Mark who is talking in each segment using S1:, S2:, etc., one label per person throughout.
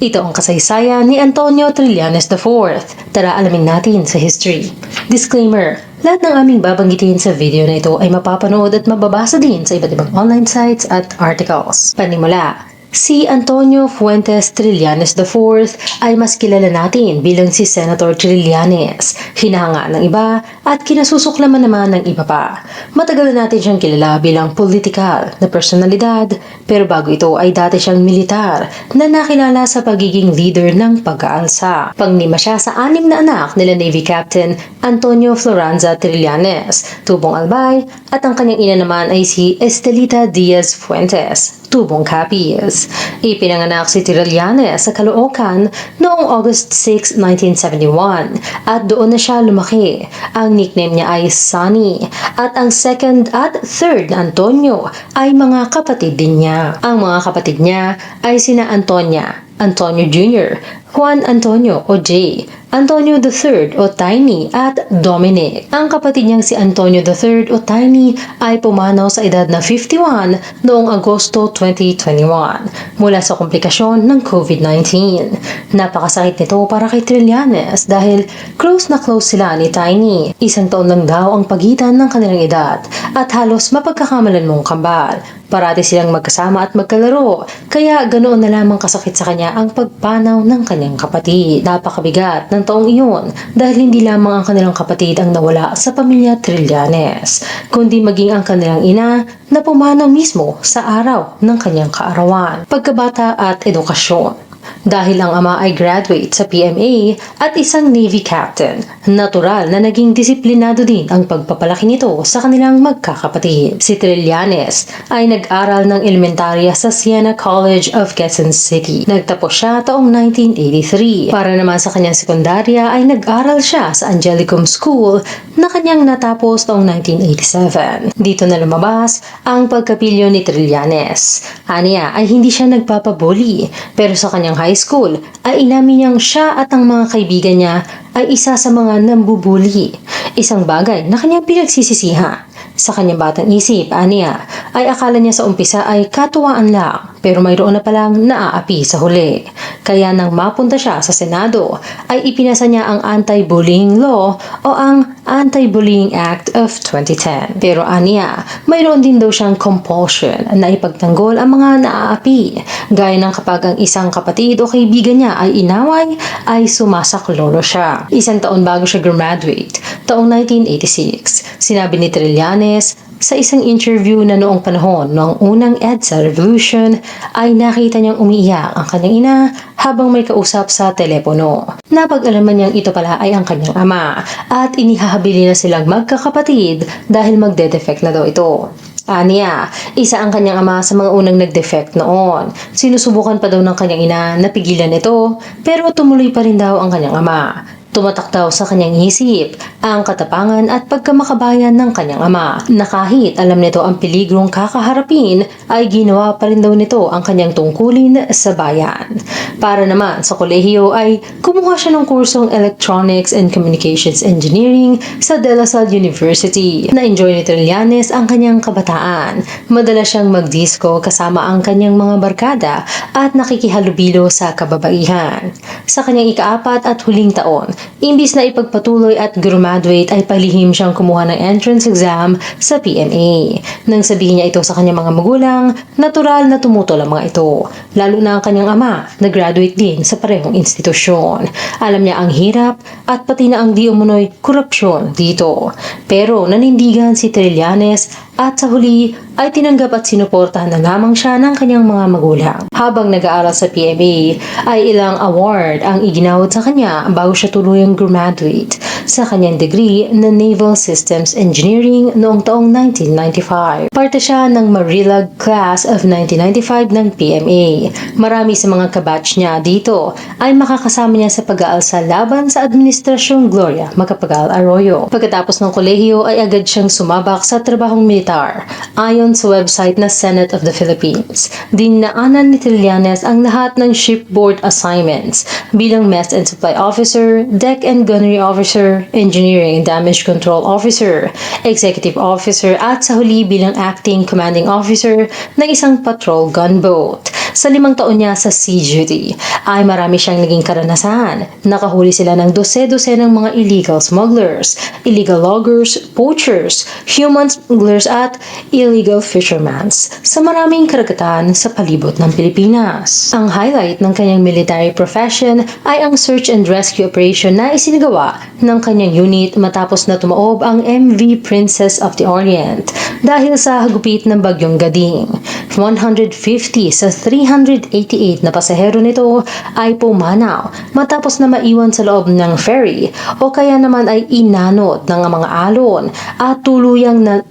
S1: Ito ang kasaysayan ni Antonio Trillanes IV. Tara alamin natin sa history. Disclaimer: lahat ng aming babanggitin sa video na ito ay mapapanood at mababasa din sa iba't ibang online sites at articles. Panimula, si Antonio Fuentes Trillanes IV ay mas kilala natin bilang si Senator Trillanes, hinahanga ng iba at kinasusuklaman naman ng iba pa. Matagal na natin siyang kilala bilang politikal na personalidad, pero bago ito ay dati siyang militar na nakilala sa pagiging leader ng pag-aalsa. Panglima siya sa 6 na anak nila Navy Captain Antonio Floranza Trillanes, tubong Albay, at ang kanyang ina naman ay si Estelita Diaz Fuentes, tubong Capiz. Ipinanganak si Trillanes sa Caloocan noong August 6, 1971 at doon na siya lumaki. Ang nickname niya ay Sonny at ang second at third na Antonio ay mga kapatid din niya. Ang mga kapatid niya ay sina Antonia, Antonio Jr., Juan Antonio o J, Antonio III o Tiny at Dominic. Ang kapatid niyang si Antonio III o Tiny ay pumanaw sa edad na 51 noong Agosto 2021 mula sa komplikasyon ng COVID-19. Napakasakit nito para kay Trillanes dahil close na close sila ni Tiny. 1 taon lang daw ang pagitan ng kanilang edad at halos mapagkakamalan mong kambal. Parati silang magkasama at magkalaro, kaya ganoon na lamang kasakit sa kanya ang pagpanaw ng kanyang kapatid. Napakabigat ng taong iyon dahil hindi lamang ang kanilang kapatid ang nawala sa pamilya Trillanes, kundi maging ang kanilang ina na pumanaw mismo sa araw ng kanyang kaarawan, pagkabata at edukasyon. Dahil ang ama ay graduate sa PMA at isang Navy Captain, natural na naging disiplinado din ang pagpapalaki nito sa kanilang magkakapatid. Si Trillanes ay nag-aral ng elementarya sa Siena College of Quezon City. Nagtapos siya taong 1983. Para naman sa kanyang sekundarya ay nag-aral siya sa Angelicum School na kanyang natapos taong 1987. Dito na lumabas ang pagkapilyo ni Trillanes. Aniya ay hindi siya nagpapabuli, pero sa kanyang high school ay inamin niyang siya at ang mga kaibigan niya ay isa sa mga nambubuli. Isang bagay na kanyang pinagsisisihan. Sa kanyang batang isip, aniya, ay akala niya sa umpisa ay katuwaan lang, pero mayroon na palang naaapi sa huli. Kaya nang mapunta siya sa Senado, ay ipinasa niya ang Anti-Bullying Law o ang Anti-Bullying Act of 2010. Pero aniya, mayroon din daw siyang compulsion na ipagtanggol ang mga naaapi, gaya ng kapag ang isang kapatid o kaibigan niya ay inaway, ay sumasaklolo siya. 1 taon bago siya graduate, taong 1986, sinabi ni Trillanes sa isang interview na noong panahon ng unang EDSA Revolution ay nakita niyang umiiyak ang kanyang ina habang may kausap sa telepono. Napag-alaman niyang ito pala ay ang kanyang ama at inihahabili na silang magkakapatid dahil magde-defect na daw ito. Aniya, isa ang kanyang ama sa mga unang nag-defect noon. Sinusubukan pa daw ng kanyang ina na pigilan ito, pero tumuloy pa rin daw ang kanyang ama. Tumatak daw sa kanyang isip ang katapangan at pagkamakabayan ng kanyang ama na kahit alam nito ang peligrong kakaharapin ay ginawa pa rin daw nito ang kanyang tungkulin sa bayan. Para naman sa kolehiyo ay kumuha siya ng kursong Electronics and Communications Engineering sa De La Salle University. Na-enjoy ni Trillanes ang kanyang kabataan. Madalas siyang magdisco kasama ang kanyang mga barkada at nakikihalubilo sa kababaihan. Sa kanyang ika-4 at huling taon, imbis na ipagpatuloy at graduate ay palihim siyang kumuha ng entrance exam sa PMA. Nang sabihin niya ito sa kanyang mga magulang, natural na tumutol ang mga ito. Lalo na ang kanyang ama na graduate din sa parehong institusyon. Alam niya ang hirap at pati na ang di umunoy korupsyon dito. Pero nanindigan si Trillanes at sa huli ay tinanggap at sinuportahan na lamang siya ng kanyang mga magulang. Habang nag-aaral sa PMA ay ilang award ang iginawad sa kanya bago siya tuluyang graduate sa kanyang degree na Naval Systems Engineering noong taong 1995. Parte siya ng Marilag Class of 1995 ng PMA. Marami sa mga kabatch niya dito ay makakasama niya sa pag-aalsa laban sa Administrasyong Gloria Macapagal Arroyo. Pagkatapos ng kolehiyo ay agad siyang sumabak sa trabahong militar ayon sa website na Senate of the Philippines. Dinaanan ni Trillanes ang lahat ng shipboard assignments bilang Mess and Supply Officer, Deck and Gunnery Officer, Engineering and Damage Control Officer, Executive Officer at sa huli bilang Acting Commanding Officer ng isang patrol gunboat. Sa 5 taon niya sa sea duty, ay marami siyang naging karanasan. Nakahuli sila ng dose-dose ng mga illegal smugglers, illegal loggers, poachers, human smugglers at illegal fishermen sa maraming karagatan sa palibot ng Pilipinas. Ang highlight ng kanyang military profession ay ang search and rescue operation na isinagawa ng kanyang unit matapos na tumaob ang MV Princess of the Orient dahil sa hagupit ng bagyong Gading. 150 sa 388 na pasahero nito ay pumanaw matapos na maiwan sa loob ng ferry o kaya naman ay inanod ng mga alon at tuluyang na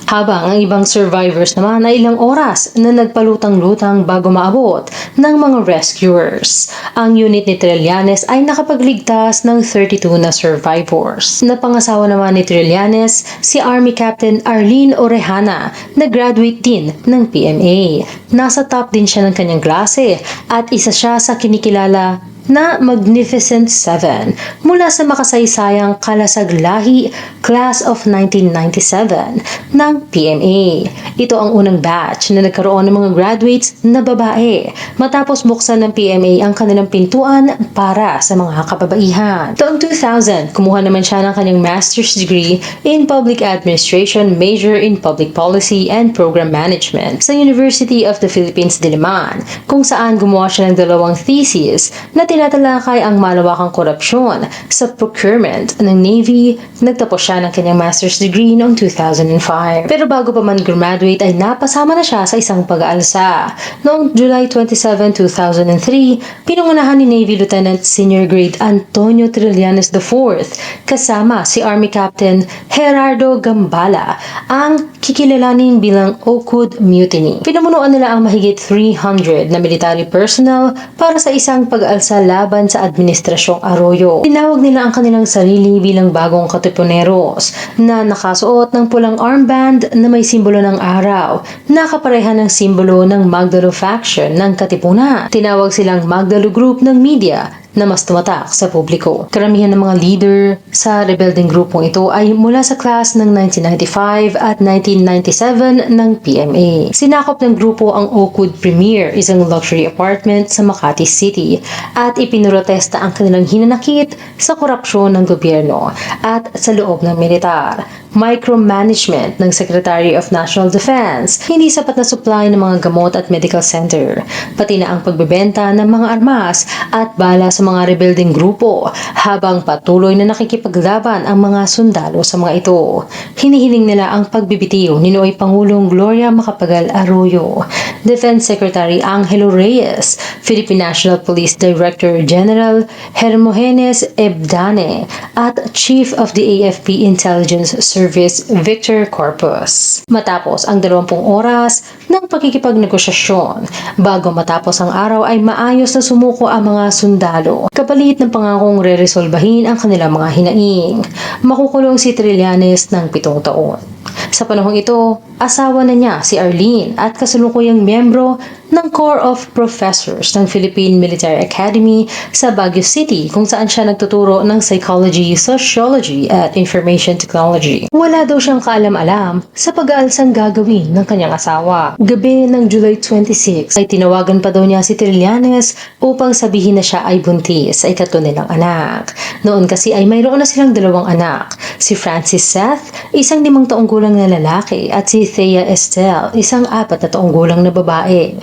S1: habang ang ibang survivors naman ay ilang oras na nagpalutang-lutang bago maabot ng mga rescuers. Ang unit ni Trillanes ay nakapagligtas ng 32 na survivors. Napangasawa naman ni Trillanes si Army Captain Arlene Orejana na graduate din ng PMA. Nasa top din siya ng kanyang klase at isa siya sa kinikilala na Magnificent Seven mula sa makasaysayang Kalasag-Lahi Class of 1997 ng PMA. Ito ang unang batch na nagkaroon ng mga graduates na babae matapos buksan ng PMA ang kanilang pintuan para sa mga kababaihan. Taong 2000, kumuha naman siya ng kanyang master's degree in Public Administration, major in Public Policy and Program Management sa University of the Philippines, Diliman, kung saan gumawa siya ng 2 thesis na tinatalakay ang malawakang korupsyon sa procurement ng Navy. Nagtapos siya ng kanyang master's degree noong 2005. Pero bago pa man graduate ay napasama na siya sa isang pag-aalsa. Noong July 27, 2003, pinangunahan ni Navy Lieutenant Senior Grade Antonio Trillanes IV kasama si Army Captain Gerardo Gambala ang kikilalanin bilang Okud Mutiny. Pinamunuan nila ang mahigit 300 na military personnel para sa isang pag-aalsa laban sa Administrasyong Arroyo. Tinawag nila ang kanilang sarili bilang bagong katipuneros na nakasuot ng pulang armband na may simbolo ng araw, nakapareha ng simbolo ng Magdalo faction ng Katipunan. Tinawag silang Magdalo Group ng media na mas tumatak sa publiko. Karamihan ng mga leader sa rebelding grupong ito ay mula sa class ng 1995 at 1997 ng PMA. Sinakop ng grupo ang Oakwood Premier, isang luxury apartment sa Makati City, at ipinrotesta ang kanilang hinanakit sa korupsyon ng gobyerno at sa loob ng militar. Micromanagement ng Secretary of National Defense, hindi sapat na supply ng mga gamot at medical center, pati na ang pagbebenta ng mga armas at bala sa mga rebelding grupo habang patuloy na nakikipaglaban ang mga sundalo sa mga ito. Hinihiling nila ang pagbibitiw ni Noy Pangulong Gloria Macapagal Arroyo, Defense Secretary Angelo Reyes, Philippine National Police Director General Hermogenes Ebdane at Chief of the AFP Intelligence Service Victor Corpus. Matapos ang 20 oras ng pakikipagnegosasyon, bago matapos ang araw ay maayos na sumuko ang mga sundalo, kapalit ng pangakong reresolbahin ang kanilang mga hinaing. Makukulong si Trillanes ng 7 taon. Sa panahong ito, asawa na niya si Arlene at kasalukuyang miyembro ng Corps of Professors ng Philippine Military Academy sa Baguio City, kung saan siya nagtuturo ng Psychology, Sociology at Information Technology. Wala daw siyang kaalam-alam sa pag-aalsang gagawin ng kanyang asawa. Gabi ng July 26 ay tinawagan pa daw niya si Trillanes upang sabihin na siya ay buntis sa 3 nilang anak. Noon kasi ay mayroon na silang 2 anak, si Francis Seth, isang 5 taong gulang na lalaki, at si Thea Estelle, isang 4 taong gulang na babae.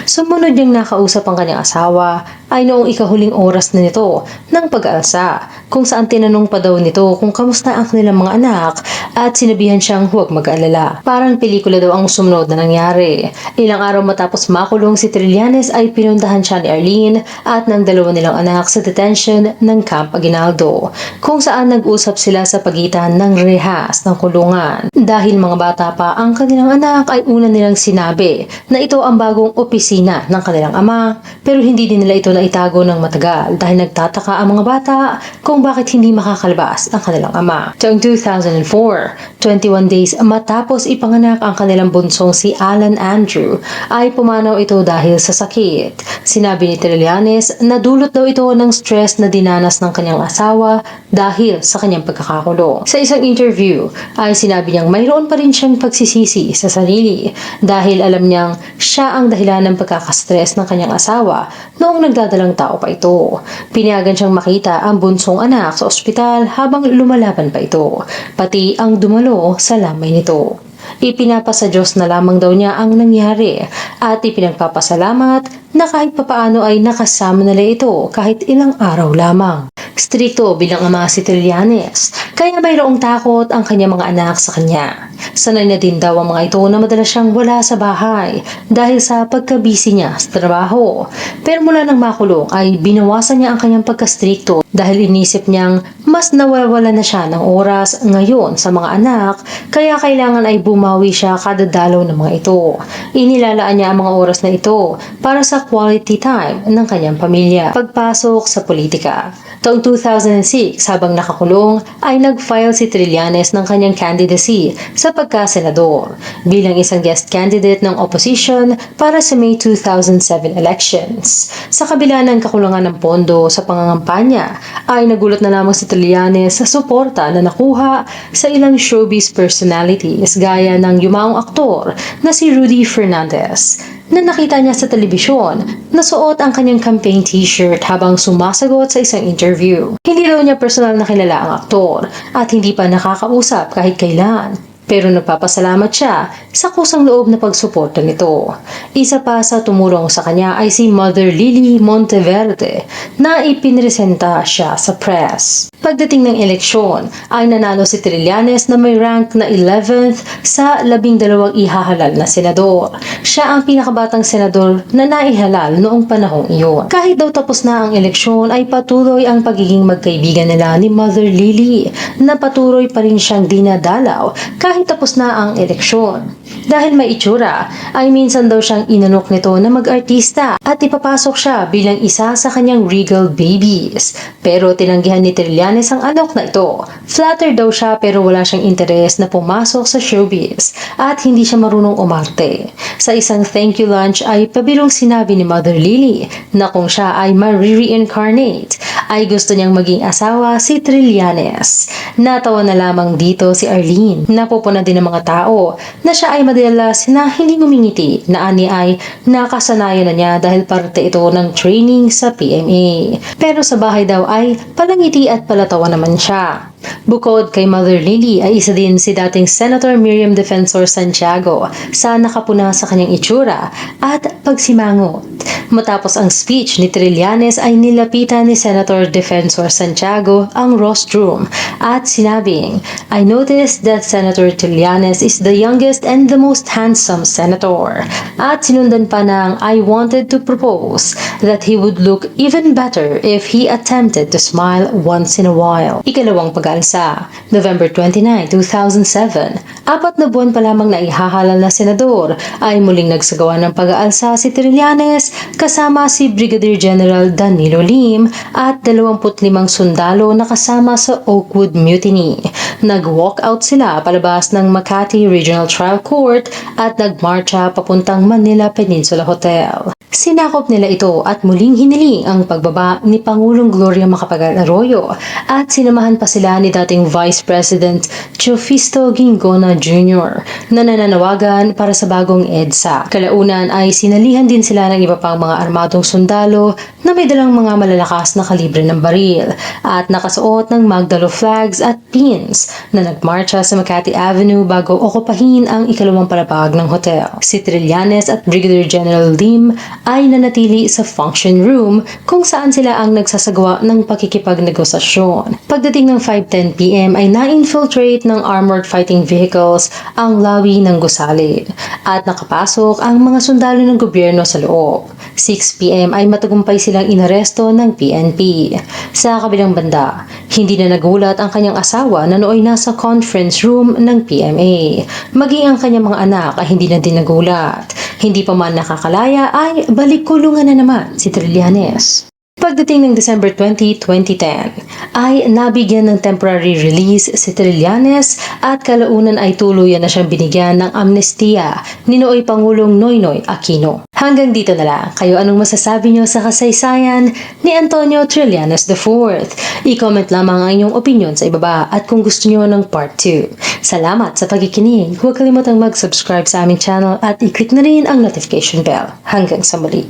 S1: Sumunod niyang nakausap ang kanyang asawa ay noong ikahuling oras na nito ng pag-aalsa, kung saan tinanong pa daw nito kung kamusta ang kanilang mga anak at sinabihan siyang huwag mag-alala. Parang pelikula daw ang sumunod na nangyari. Ilang araw matapos makulong si Trillanes ay pinuntahan siya ni Arlene at ng 2 nilang anak sa detention ng Camp Aguinaldo, kung saan nag-usap sila sa pagitan ng rehas ng kulungan. Dahil mga bata pa ang kanilang anak ay una nilang sinabi na ito ang bagong opisina ng kanilang ama, pero hindi din nila ito na itago ng matagal dahil nagtataka ang mga bata kung bakit hindi makakalabas ang kanilang ama. Taong 2004, 21 days matapos ipanganak ang kanilang bunsong si Alan Andrew, ay pumanaw ito dahil sa sakit. Sinabi ni Trillanes na dulot daw ito ng stress na dinanas ng kanyang asawa dahil sa kanyang pagkakakulong. Sa isang interview ay sinabi niyang mayroon pa rin siyang pagsisisi sa sarili dahil alam niyang siya ang dahilan ng pagkakastress ng kanyang asawa noong nagdadalang tao pa ito. Pinayagan siyang makita ang bunsong anak sa ospital habang lumalaban pa ito, pati ang dumalo sa lamay nito. Ipinapasa Diyos na lamang daw niya ang nangyari at ipinagpapasalamat na kahit papaano ay nakasama nila ito kahit ilang araw lamang. Strikto bilang ama si Trillanes, kaya mayroong takot ang kanyang mga anak sa kanya. Sanay na din daw ang mga ito na madalas siyang wala sa bahay dahil sa pagkabisi niya sa trabaho. Pero mula nang makulong ay binawasan niya ang kanyang pagkastrikto dahil inisip niyang mas nawawala na siya ng oras ngayon sa mga anak, kaya kailangan ay bumawi siya kada dalaw ng mga ito. Inilalaan niya ang mga oras na ito para sa quality time ng kanyang pamilya. Pagpasok sa politika. Taong 2006, habang nakakulong, ay nag-file si Trillanes ng kanyang candidacy sa pagkasenador bilang isang guest candidate ng opposition para sa May 2007 elections. Sa kabila ng kakulangan ng pondo sa pangangampanya, ay nagulat na lamang si Trillanes sa suporta na nakuha sa ilang showbiz personalities gaya ng yumaong aktor na si Rudy Fernandez, na nakita niya sa telebisyon na suot ang kanyang campaign t-shirt habang sumasagot sa isang interview. Hindi daw niya personal na kilala ang aktor at hindi pa nakakausap kahit kailan. Pero nagpapasalamat siya sa kusang loob na pagsuporta nito. Isa pa sa tumulong sa kanya ay si Mother Lily Monteverde na ipinresenta siya sa press. Pagdating ng eleksyon ay nanalo si Trillanes na may rank na 11th sa 12 ihahalal na senador. Siya ang pinakabatang senador na naihalal noong panahong iyon. Kahit daw tapos na ang eleksyon ay patuloy ang pagiging magkaibigan nila ni Mother Lily na patuloy pa rin siyang dinadalaw kahit tapos na ang eleksyon. Dahil may itsura, ay minsan daw siyang inanok nito na mag-artista at ipapasok siya bilang isa sa kanyang regal babies. Pero tinanggihan ni Trillanes ang alok na ito. Flattered daw siya pero wala siyang interes na pumasok sa showbiz at hindi siya marunong umarte. Sa isang thank you lunch ay pabirong sinabi ni Mother Lily na kung siya ay ma-reincarnate, ay gusto niyang maging asawa si Trillanes. Natawa na lamang dito si Arlene. Napupuna din ng mga tao na siya ay madalas na hindi ngumingiti na ani ay nakasanayan na niya dahil parte ito ng training sa PMA. Pero sa bahay daw ay palangiti at palatawa naman siya. Bukod kay Mother Lily ay isa din si dating Senator Miriam Defensor Santiago sa nakapuna sa kanyang itsura at pagsimangot. Matapos ang speech ni Trillanes ay nilapitan ni Senator Defensor Santiago ang rostrum at sinabing, "I noticed that Senator Trillanes is the youngest and the most handsome senator." At sinundan pa ng, "I wanted to propose that he would look even better if he attempted to smile once in a while." Ikalawang pag-aalsa, November 29, 2007, 4 na buwan pa lamang na ihahalal na senador, ay muling nagsagawa ng pag-aalsa si Trillanes kasama si Brigadier General Danilo Lim at 25 sundalo na kasama sa Oakwood Mutiny. Nag-walkout sila palabas ng Makati Regional Trial Court at nagmarcha papuntang Manila Peninsula Hotel. Sinakop nila ito at muling hiniling ang pagbaba ni Pangulong Gloria Macapagal Arroyo at sinamahan pa sila ni dating Vice President Teofisto Ginggona Jr. na nananawagan para sa bagong EDSA. Kalaunan ay sinalihan din sila ng iba pang mga armadong sundalo na may dalang mga malalakas na kalibre ng baril at nakasuot ng Magdalo flags at pins na nagmarcha sa Makati Avenue bago okupahin ang ikalawang palapag ng hotel. Si Trillanes at Brigadier General Lim ay nanatili sa function room kung saan sila ang nagsasagawa ng pakikipagnegosasyon. Pagdating ng 5:10 PM ay na-infiltrate ng armored fighting vehicles ang lawi ng gusali at nakapasok ang mga sundalo ng gobyerno sa loob. 6 p.m. ay matagumpay silang inaresto ng PNP. Sa kabilang banda, hindi na nagulat ang kanyang asawa na nooy nasa conference room ng PMA. Maging ang kanyang mga anak ay hindi na din nagulat. Hindi pa man nakakalaya ay balik kulungan na naman si Trillanes. Pagdating ng December 20, 2010, ay nabigyan ng temporary release si Trillanes at kalaunan ay tuluyan na siyang binigyan ng amnestiya ni nooy Pangulong Noynoy Aquino. Hanggang dito na lang, kayo anong masasabi niyo sa kasaysayan ni Antonio Trillanes IV? I-comment lamang ang inyong opinion sa ibaba at kung gusto niyo ng part 2. Salamat sa pagkikinig, huwag kalimutang mag-subscribe sa aming channel at i-click na rin ang notification bell. Hanggang sa muli.